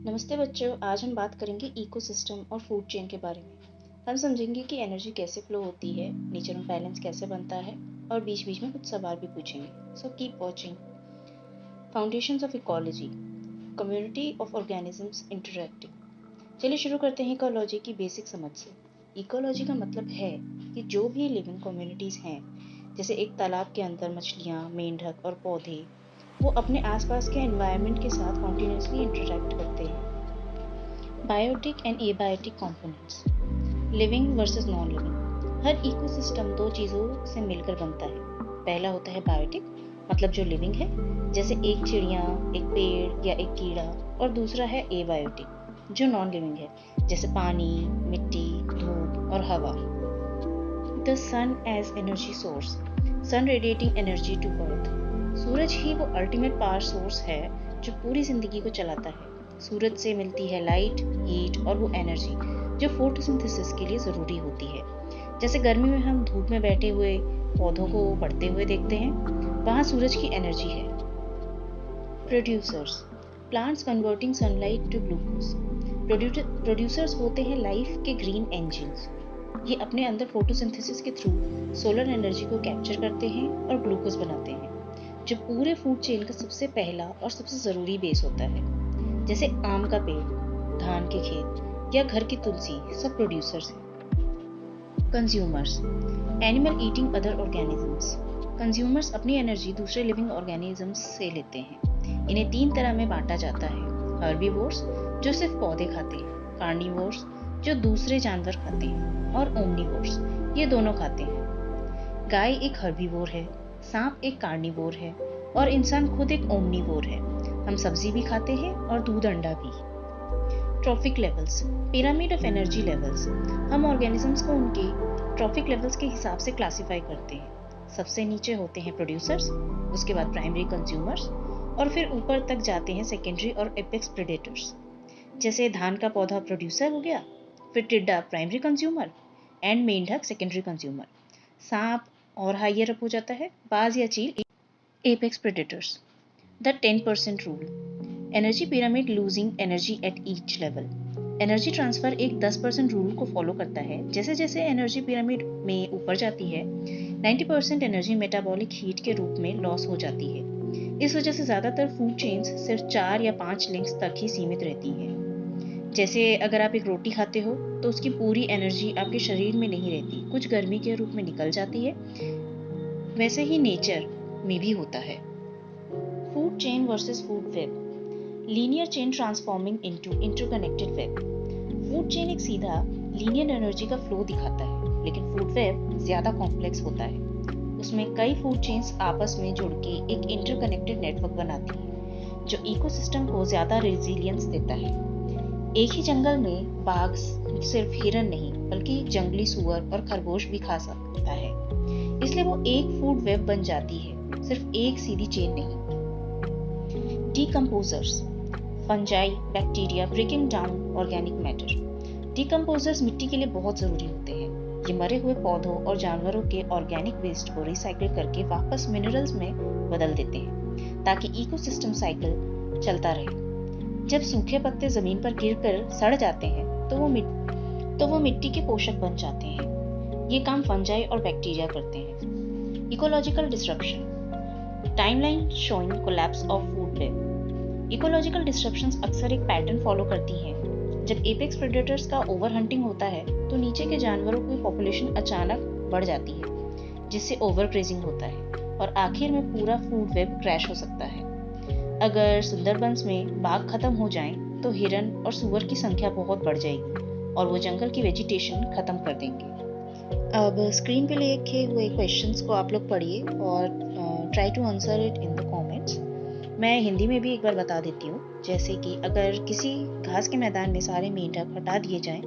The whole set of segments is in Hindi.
नमस्ते बच्चों, आज हम बात करेंगे इकोसिस्टम और फूड चेन के बारे में। हम समझेंगे कि एनर्जी कैसे फ्लो होती है, नेचर में बैलेंस कैसे बनता है और बीच बीच में कुछ सवाल भी पूछेंगे। So keep watching. Foundations of ecology, community of organisms interacting. चलिए शुरू करते हैं इकोलॉजी की बेसिक समझ से। इकोलॉजी का मतलब है कि जो भी लिविंग कम्युनिटीज़ हैं, जैसे एक तालाब के अंदर मछलियाँ, मेंढक और पौधे, वो अपने आसपास के एनवायरनमेंट के साथ कॉन्टिन्यूसली इंटरैक्ट करते हैं। Biotic and abiotic components, living versus non living. हर इकोसिस्टम दो चीज़ों से मिलकर बनता है। पहला होता है बायोटिक, मतलब जो लिविंग है, जैसे एक चिड़िया, एक पेड़ या एक कीड़ा। और दूसरा है एबायोटिक, जो नॉन लिविंग है, जैसे पानी, मिट्टी, धूप और हवा। The sun as energy source, sun radiating energy to earth. सूरज ही वो अल्टीमेट पावर सोर्स है जो पूरी जिंदगी को चलाता है। सूरज से मिलती है लाइट, हीट और वो एनर्जी जो फोटोसिंथेसिस के लिए ज़रूरी होती है। जैसे गर्मी में हम धूप में बैठे हुए पौधों को बढ़ते हुए देखते हैं, वहाँ सूरज की एनर्जी है। Producers, plants converting sunlight to glucose. Producers होते हैं लाइफ के ग्रीन इंजन्स। ये अपने अंदर फोटोसिंथेसिस के थ्रू सोलर एनर्जी को कैप्चर करते हैं और ग्लूकोज बनाते हैं, जो पूरे फूड चेन का सबसे पहला और सबसे ज़रूरी बेस होता है। जैसे आम का पेड़, धान के खेत या घर की तुलसी, सब प्रोड्यूसर्स हैं। Consumers, animal eating other organisms. Consumers अपनी एनर्जी दूसरे लिविंग ऑर्गेनिजम्स से लेते हैं। इन्हें तीन तरह में बांटा जाता है। हर्बीवोर्स, जो सिर्फ पौधे खाते हैं, कार्निवोर्स, जो दूसरे जानवर खाते हैं, और ओमनीवोर्स, ये दोनों खाते हैं। गाय एक हर्बीवोर है, सांप एक कार्निवोर है और इंसान खुद एक ओमनीवोर है। हम सब्जी भी खाते हैं और दूध अंडा भी। Trophic levels, pyramid of energy levels. हम ऑर्गेनिजम्स को उनके ट्रॉफिक लेवल्स के हिसाब से क्लासिफाई करते हैं। सबसे नीचे होते हैं प्रोड्यूसर्स, उसके बाद प्राइमरी कंज्यूमर्स और फिर ऊपर तक जाते हैं सेकेंडरी और एपेक्स प्रेडेटर्स। जैसे धान का पौधा प्रोड्यूसर हो गया, फिर टिड्डा प्राइमरी कंज्यूमर एंड मेंढक सेकेंडरी कंज्यूमर। सांप और हाइयर अप हो जाता है, बाज या चील apex predators. The 10% rule, energy pyramid losing energy at each level. Energy transfer एक 10% रूल को फॉलो करता है। जैसे जैसे एनर्जी पिरामिड में ऊपर जाती है, 90% एनर्जी मेटाबॉलिक हीट के रूप में लॉस हो जाती है। इस वजह से ज़्यादातर फूड चेन्स सिर्फ 4 या 5 लिंक्स तक ही सीमित रहती हैं। जैसे अगर आप एक रोटी खाते हो तो उसकी पूरी एनर्जी आपके शरीर में नहीं रहती, कुछ गर्मी के रूप में निकल जाती है। वैसे ही नेचर में भी होता है। Food chain versus food web, linear chain transforming into interconnected web. Food chain एक सीधा लीनियर एनर्जी का फ्लो दिखाता है, लेकिन फूड वेब ज़्यादा कॉम्प्लेक्स होता है। उसमें कई फूड चेन्स आपस में जुड़ के एक इंटरकनेक्टेड नेटवर्क बनाती है, जो इकोसिस्टम को ज़्यादा रेजिलियंस देता है। एक ही जंगल में बाघ सिर्फ हिरन नहीं, बल्कि जंगली सुअर और खरगोश भी खा सकता है। इसलिए वो एक फूड वेब बन जाती है, सिर्फ एक सीधी चेन नहीं। Decomposers, fungi, bacteria breaking down organic matter. Decomposers मिट्टी के लिए बहुत ज़रूरी होते हैं। ये मरे हुए पौधों और जानवरों के ऑर्गेनिक वेस्ट को रिसाइकिल करके वापस मिनरल्स में बदल देते हैं, ताकि इकोसिस्टम साइकिल चलता रहे। जब सूखे पत्ते जमीन पर गिरकर सड़ जाते हैं तो वो मिट्टी के पोषक बन जाते हैं। ये काम फंजाई और बैक्टीरिया करते हैं। Ecological disruption, timeline showing collapse of food web. Ecological disruptions अक्सर एक पैटर्न फॉलो करती हैं। जब एपेक्स प्रेडेटर्स का ओवर हंटिंग होता है तो नीचे के जानवरों की पॉपुलेशन अचानक बढ़ जाती है, जिससे ओवर ग्रेजिंग होता है और आखिर में पूरा फूड वेब क्रैश हो सकता है। अगर सुंदरबंस में बाघ खत्म हो जाएं तो हिरन और सुअर की संख्या बहुत बढ़ जाएगी और वो जंगल की वेजिटेशन खत्म कर देंगे। अब स्क्रीन पे लिखे हुए क्वेश्चंस को आप लोग पढ़िए और try to answer it in the comments. मैं हिंदी में भी एक बार बता देती हूँ। जैसे कि अगर किसी घास के मैदान में सारे मेंढक हटा दिए जाएं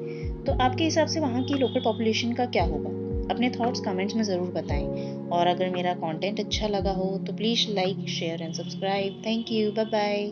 तो आपके हिसाब से वहाँ की लोकल पॉपुलेशन का क्या होगा? अपने थॉट्स कमेंट्स में ज़रूर बताएं। और अगर मेरा कंटेंट अच्छा लगा हो तो please like, share and subscribe. Thank you, bye bye.